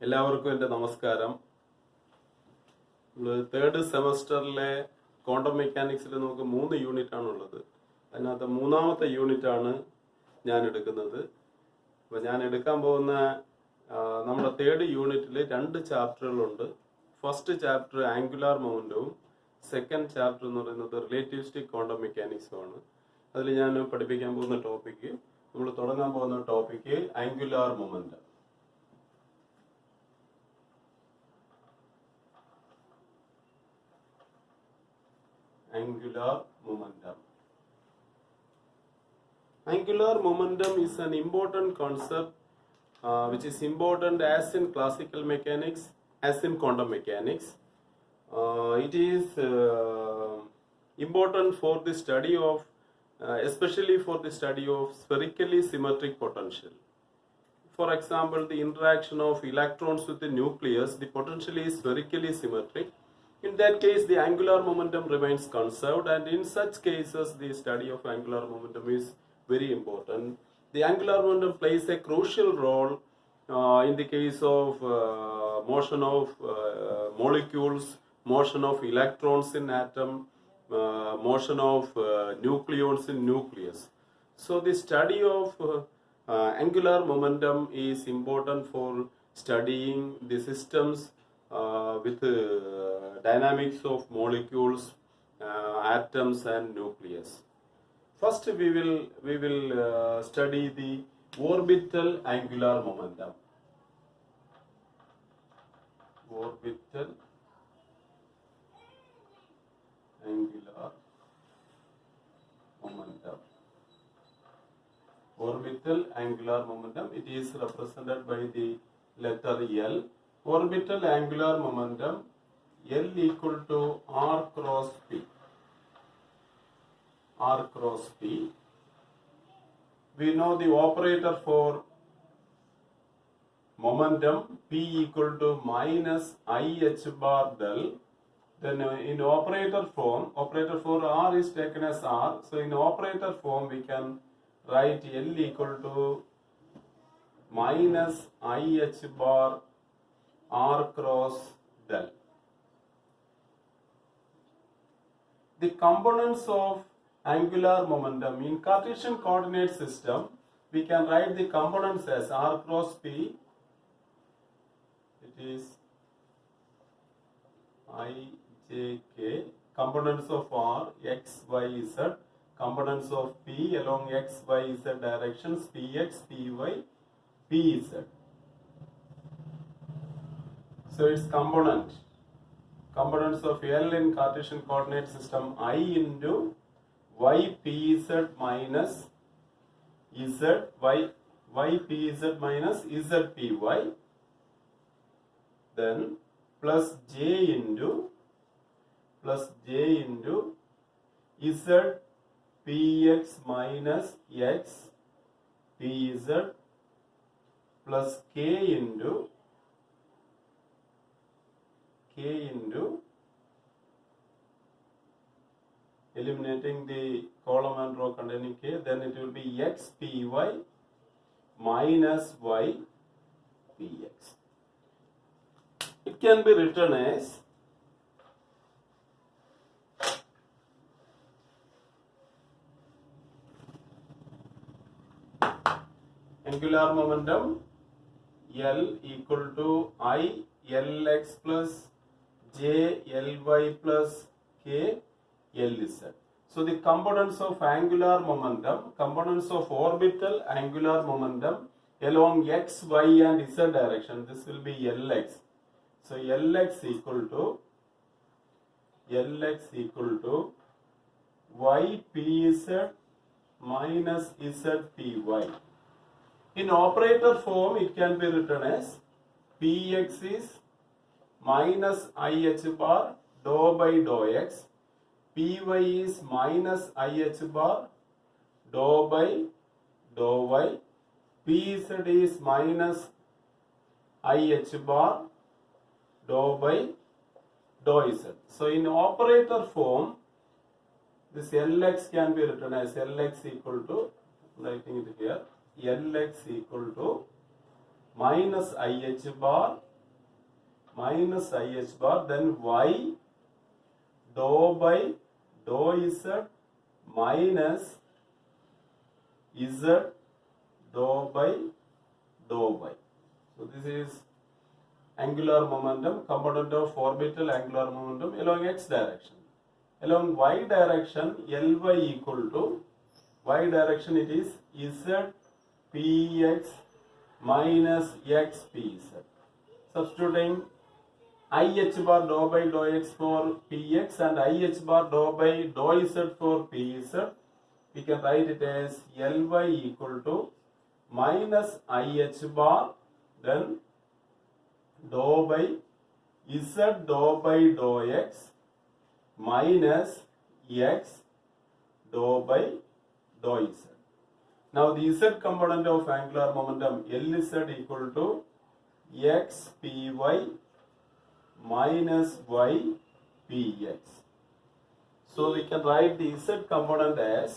എല്ലാവർക്കും എൻ്റെ നമസ്കാരം. തേർഡ് സെമസ്റ്ററിലെ ക്വാണ്ടം മെക്കാനിക്സിൽ നമുക്ക് 3 യൂണിറ്റ് ആണുള്ളത്. അതിനകത്ത് മൂന്നാമത്തെ യൂണിറ്റാണ് ഞാൻ എടുക്കുന്നത്. അപ്പോൾ ഞാൻ എടുക്കാൻ പോകുന്ന നമ്മുടെ തേർഡ് യൂണിറ്റിൽ 2 ചാപ്റ്ററുകളുണ്ട്. ഫസ്റ്റ് ചാപ്റ്റർ ആംഗുലാർ മൊമെൻറ്റവും സെക്കൻഡ് ചാപ്റ്റർ എന്ന് പറയുന്നത് റിലേറ്റിവിസ്റ്റിക് ക്വാണ്ടം മെക്കാനിക്സുമാണ്. അതിൽ ഞാൻ പഠിപ്പിക്കാൻ പോകുന്ന ടോപ്പിക്ക്, നമ്മൾ തുടങ്ങാൻ പോകുന്ന topic angular momentum. Angular momentum. Angular momentum is an important concept which is important as in classical mechanics, as in quantum mechanics. It is important for the study of, especially for the study of spherically symmetric potential. For example, the interaction of electrons with the nucleus, the potential is spherically symmetric. In that case, the angular momentum remains conserved, and in such cases, the study of angular momentum is very important. The angular momentum plays a crucial role in the case of motion of molecules, motion of electrons in atom, motion of nucleons in nucleus. So the study of angular momentum is important for studying the systems with dynamics of molecules, atoms and nucleus. First we will study the orbital angular momentum. Orbital angular momentum. Orbital angular momentum, it is represented by the letter L. Orbital angular momentum, L equal to R cross P. R cross P. We know the operator for momentum, P equal to minus IH bar del. Then in operator form, operator for R is taken as R. So in operator form we can write L equal to minus IH bar R cross del. The components of angular momentum in Cartesian coordinate system, we can write the components as R cross P. It is I, J, K. Components of R, X, Y, Z. Components of P along X, Y, Z directions, Px, Py, Pz. So its components of L in Cartesian coordinate system, I into y pz minus z y pz minus z py, then plus j into z px minus x pz plus k into eliminating the column and row containing k, then it will be x py minus y px. It can be written as angular momentum L equal to I Lx plus J Ly plus K Lz. So the components of angular momentum, components of orbital angular momentum along x, y and z direction, this will be Lx. So Lx equal to y pz minus z py. In operator form, it can be written as Px is minus IH bar dou by dou x, Py is minus IH bar dou by dou y, Pz is minus IH bar dou by dou z. So in operator form, this Lx can be written as Lx equal to, writing it here, Lx equal to minus IH bar minus I h bar, then y dou by dou z minus z dou by dou y. So this is angular momentum, component of orbital angular momentum along x direction. Along y direction, Ly equal to, y direction it is z px minus x pz. Substituting I h bar dou by dou x for px and I h bar dou by dou z for pz, we can write it as Ly equal to minus I h bar, then dou by z dou by dou x minus x dou by dou z. Now the z component of angular momentum Lz equal to x py minus y px. So we can write the z component as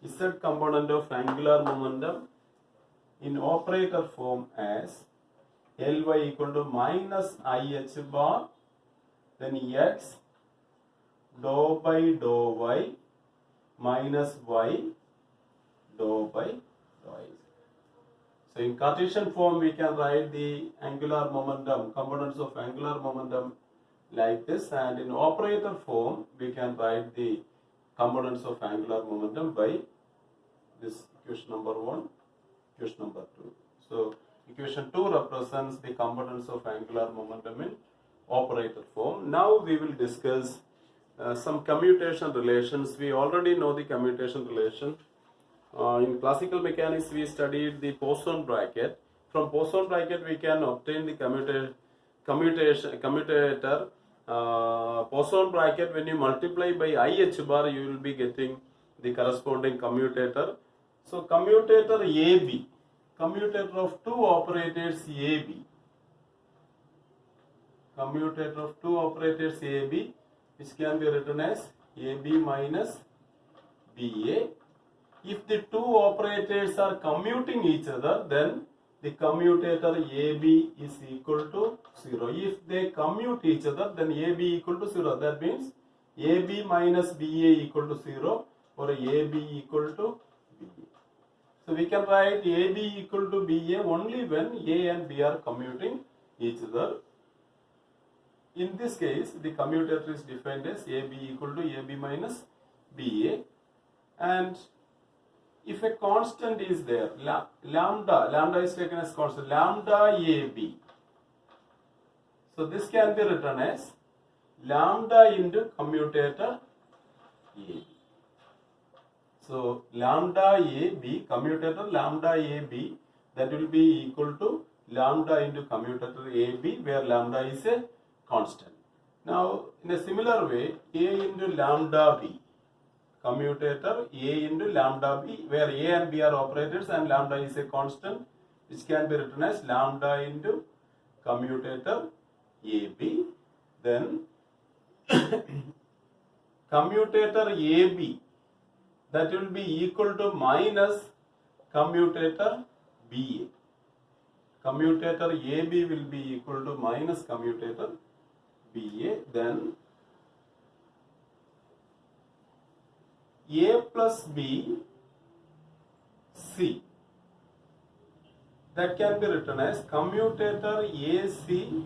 z component of angular momentum in operator form as Ly equal to minus I h bar, then x dou by dou y minus y dou by dou z. So in Cartesian form we can write the angular momentum, components of angular momentum like this, and in operator form we can write the components of angular momentum by this equation number 1, equation number 2. So equation 2 represents the components of angular momentum in operator form. Now we will discuss some commutation relations. We already know the commutation relation. In classical mechanics we studied the Poisson bracket. From Poisson bracket we can obtain the commutator. Poisson bracket, when you multiply by I h bar you will be getting the corresponding commutator. So commutator AB, commutator of two operators AB, commutator of two operators AB, which can be written as AB minus BA. If the two operators are commuting each other, then the commutator AB is equal to 0. If they commute each other, then AB equal to 0. That means AB minus BA equal to 0 or AB equal to BA. So we can write AB equal to BA only when A and B are commuting each other. In this case, the commutator is defined as AB equal to AB minus BA, and if a constant is there, lambda is taken as constant, lambda AB. So this can be written as lambda into commutator AB. So lambda AB, commutator lambda AB, that will be equal to lambda into commutator AB, where lambda is a constant. Now in a similar way, A into lambda B, commutator A into lambda B, where A and B are operators and lambda is a constant, which can be written as lambda into commutator AB. Then commutator AB, that will be equal to minus commutator BA. Commutator AB will be equal to minus commutator BA. Then A plus B C, that can be written as commutator AC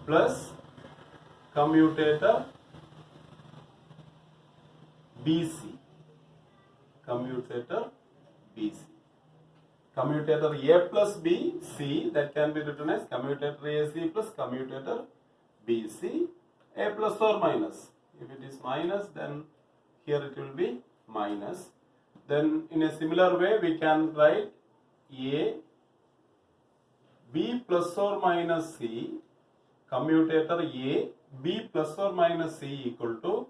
plus commutator BC, commutator BC. Commutator A plus B C, that can be written as commutator AC plus commutator BC, A plus or minus. If it is minus, then here it will be minus. Then in a similar way we can write A B plus or minus C, commutator A B plus or minus C equal to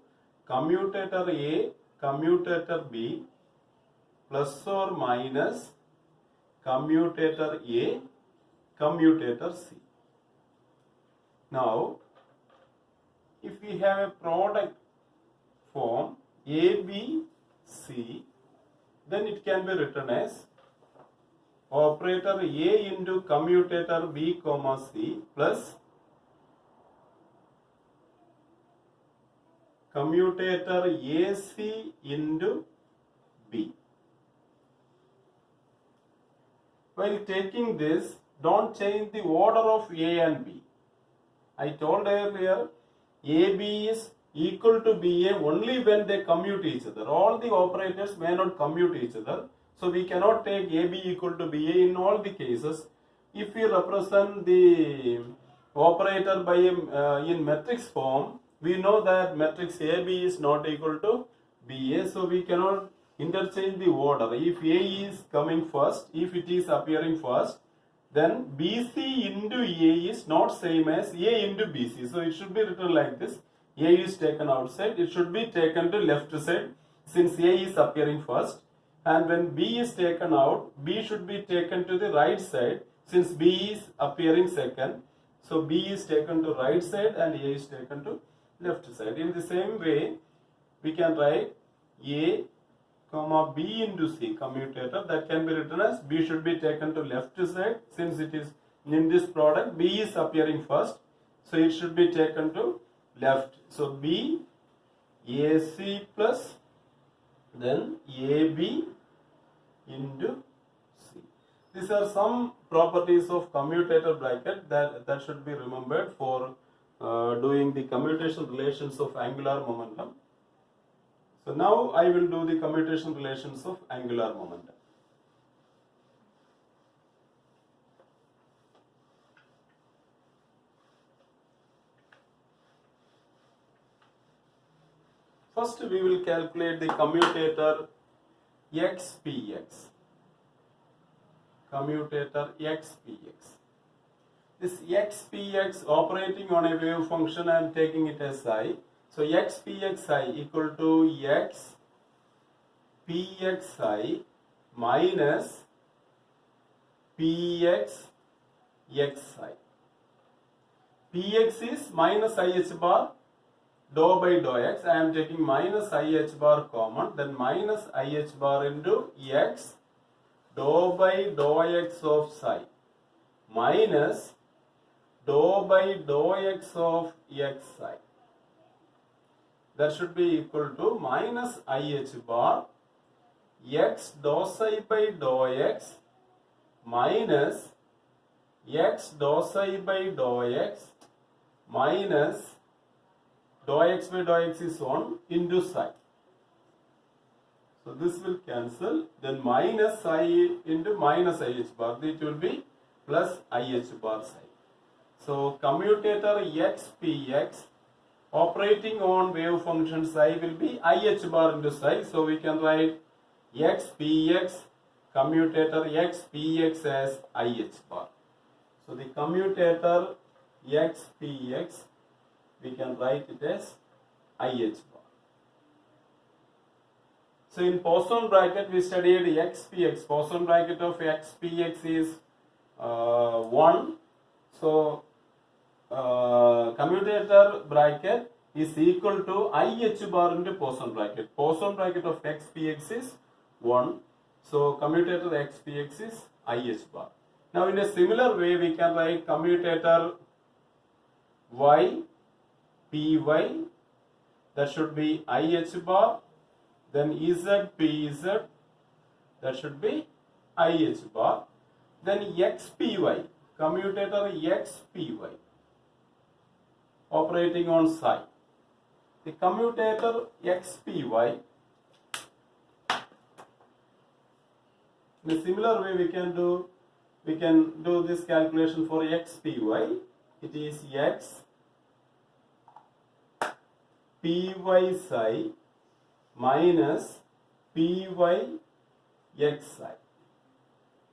commutator A commutator B plus or minus commutator A commutator C. Now if we have a product form A B C, then it can be written as operator A into commutator B comma C plus commutator AC into B. While taking this, don't change the order of A and B. I told earlier, AB is equal to BA only when they commute each other. All the operators may not commute each other. So we cannot take AB equal to BA in all the cases. If we represent the operator by in matrix form, we know that matrix AB is not equal to BA. So we cannot interchange the order. If A is coming first, if it is appearing first, then BC into A is not same as A into BC. So it should be written like this. A is taken outside. It should be taken to left side since A is appearing first. And when B is taken out, B should be taken to the right side since B is appearing second. So B is taken to right side and A is taken to left side. In the same way, we can write A comma B into C commutator. That can be written as B should be taken to left side since it is in this product B is appearing first, so it should be taken to left. So B AC plus then AB into C. These are some properties of commutator bracket that should be remembered for doing the commutation relations of angular momentum. So now I will do the commutation relations of angular momentum. First we will calculate the commutator XPX. Commutator XPX. This XPX operating on a wave function, I am taking it as I. So XPXi equal to X PXi minus PX XI. PX is minus IH bar dou by dou X. I am taking minus IH bar common, then minus IH bar into X dou by dou X of psi minus dou by dou X of Xi. That should be equal to minus IH bar X dou psi by dou X minus X dou psi by dou X minus dou X by dou X is 1 into psi. So this will cancel. Then minus psi into minus IH bar. It will be plus IH bar psi. So commutator XPX operating on wave function psi will be IH bar into psi. So we can write XPX commutator XPX as IH bar. So the commutator XPX, we can write it as IH bar. So in Poisson bracket we studied XPX. Poisson bracket of XPX is 1. So commutator bracket is equal to IH bar into Poisson bracket. Poisson bracket of XPX is 1. So commutator XPX is IH bar. Now in a similar way we can write commutator Y PY, that should be IH bar, then Z PZ, that should be IH bar, then XPY, commutator XPY operating on psi. The commutator XPY, in a similar way we can do this calculation for XPY. It is X PY psi minus PY XI.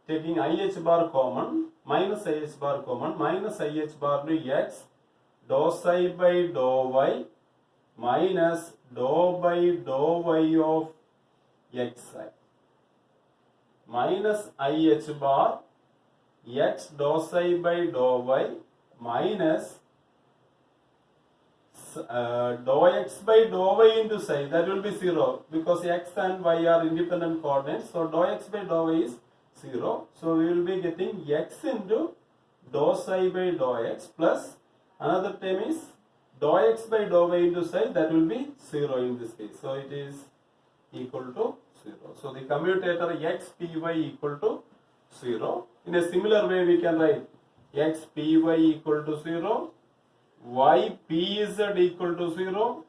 Taking IH bar common, minus IH bar common, minus IH bar to X dou psi by dou Y minus dou by dou Y of Xi minus IH bar X dou psi by dou Y minus dou X by dou Y into psi. That will be 0 because X and Y are independent coordinates. So dou X by dou Y is 0. So we will be getting x into dou psi by dou x plus another term is dou x by dou y into psi, that will be 0 in this case. So it is equal to 0. So the commutator x py equal to 0. In a similar way we can write x py equal to 0, y pz equal to 0,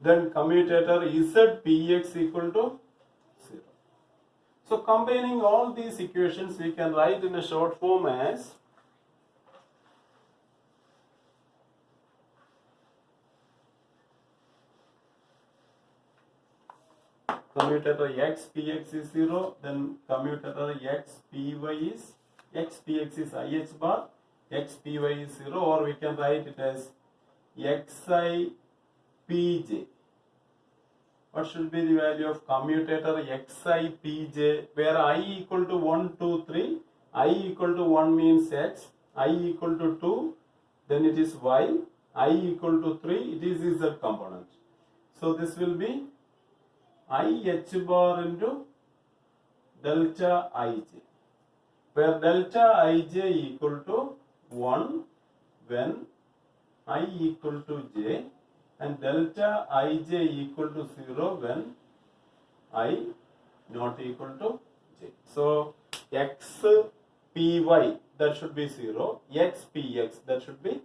then commutator z px equal to 0. So combining all these equations we can write in a short form as commutator x px is 0, then commutator x py is x px is ih bar, x py is 0, or we can write it as xi pj. What should be the value of commutator xi pj, where I equal to 1, 2, 3, I equal to 1 means x, I equal to 2, then it is y, I equal to 3, it is z component. So this will be I h bar into delta ij, where delta ij equal to 1 when I equal to j and delta ij equal to 0 when I not equal to j. So x py that should be 0, x px that should be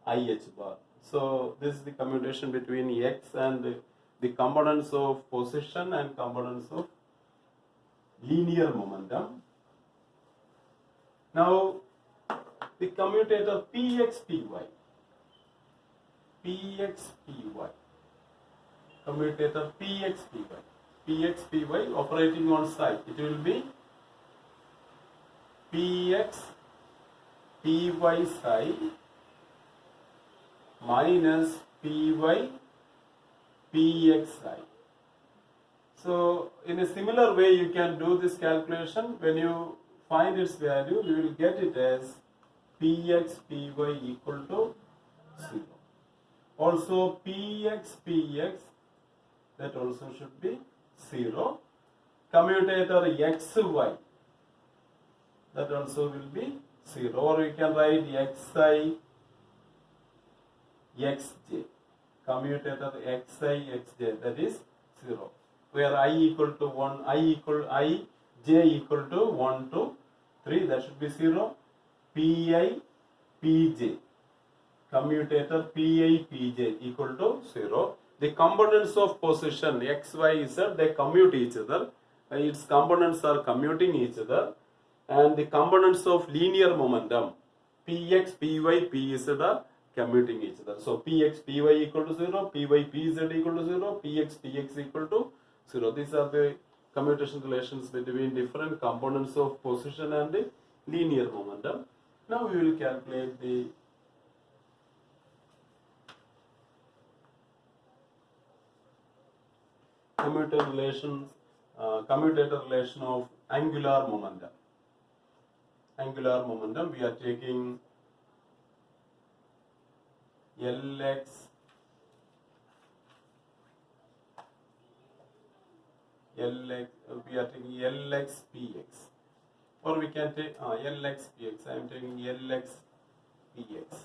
ih bar. So this is the commutation between x and the components of position and components of linear momentum. Now the commutator px py, commutator px py operating on psi, it will be px py psi minus py pxi. So in a similar way you can do this calculation. When you find its value, you will get it as px py equal to 0. Also px px, that also should be 0. Commutator xy, that also will be 0, or we can write xi xj, commutator xi xj, that is 0, where I equal to 1, j equal to 1 to 3, that should be 0. pi pj, commutator pi pj equal to 0. The components of position x, y, z, they commute each other. Its components are commuting each other, and the components of linear momentum px, py, pz are commuting each other. So px, py equal to 0, py, pz equal to 0, px, px equal to 0. These are the commutation relations between different components of position and the linear momentum. Now we will calculate the commutator relation of angular momentum. Angular momentum, we are taking Lx we are taking Lx px, or we can take Lx px. I am taking Lx px.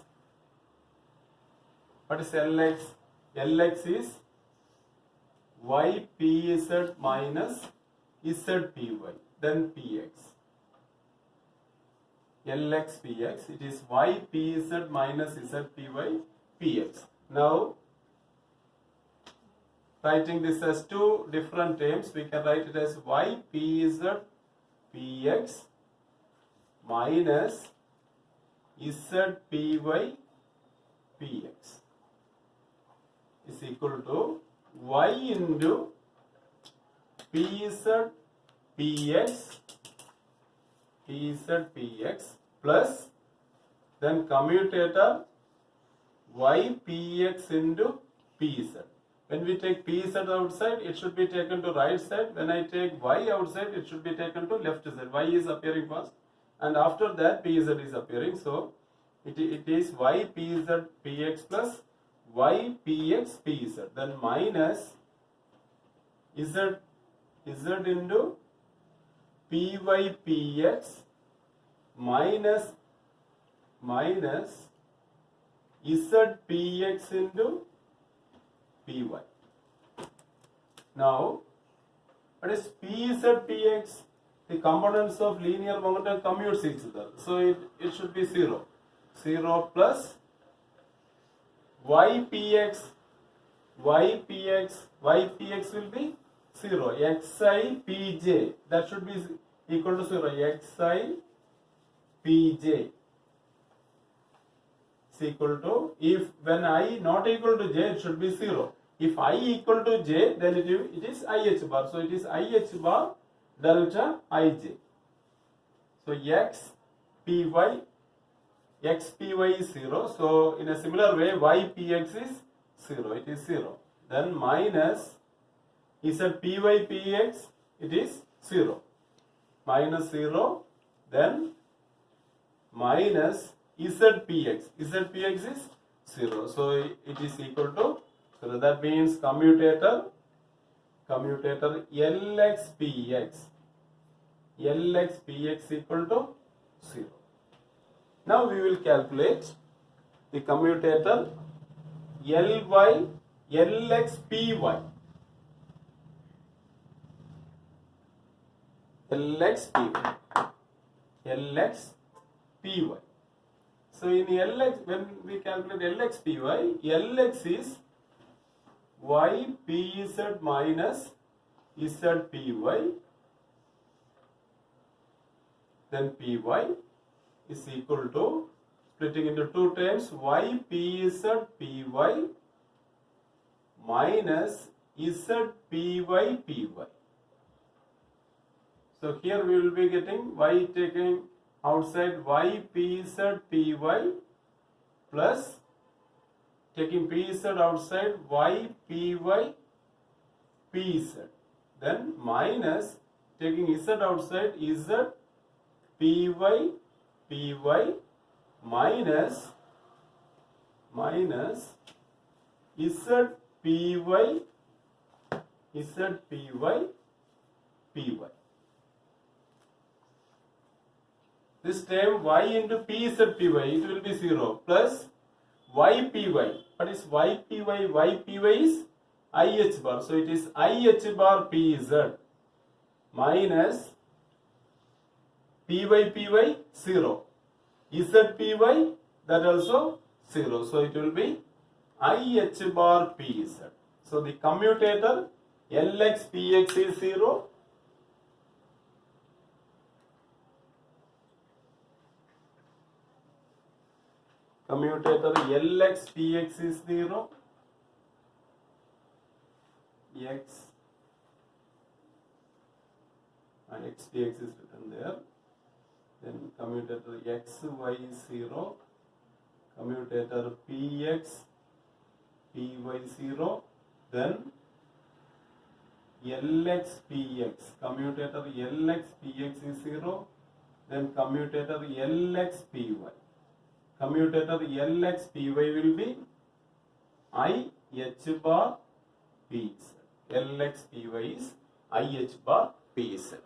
What is Lx? Lx is y pz minus z py, then px. Lx px, it is y pz minus z py px. Now writing this as two different terms, we can write it as y pz px minus z py px is equal to y into pz px plus then commutator y px into pz. When we take pz outside, it should be taken to right side. When I take y outside, it should be taken to left side. Y is appearing first, and after that pz is appearing. So it is y pz px plus y px pz, then minus z into py px minus z px into py. Now, what is pz px? The components of linear momentum commutes each other, so it should be 0. 0 plus ypx will be 0. xi pj, that should be equal to 0. xi pj is equal to, if when I not equal to j, it should be 0. If I equal to j, then it is ih bar. So it is ih bar delta ij. So xpy is 0. So in a similar way, ypx is 0. It is 0. Then minus zpy px, it is 0. Minus 0. Then minus zpx. zpx is 0. So it is equal to 0. That means commutator LXPX equal to 0. Now we will calculate the commutator LXPY. So in LX, when we calculate LXPY, LX is ypz minus zpy, then py is equal to, splitting into two terms, ypz py minus zpy py. So here we will be getting y taking outside ypz py plus taking pz outside ypy pz, then minus taking z outside z py py minus z py py. This time y into pz py, it will be 0 plus ypy. What is ypy? Ypy is ih bar. So it is ih bar pz minus py 0. zpy, that also 0. So it will be ih bar pz. So the commutator LXPX is 0. Commutator LXPX is 0. XPX is written there. Then commutator XY is 0. Commutator PX, PY 0. Then LXPX. Commutator LXPX is 0. Then commutator LXPY. Commutator LXPY will be IH bar PZ. LXPY is IH bar PZ.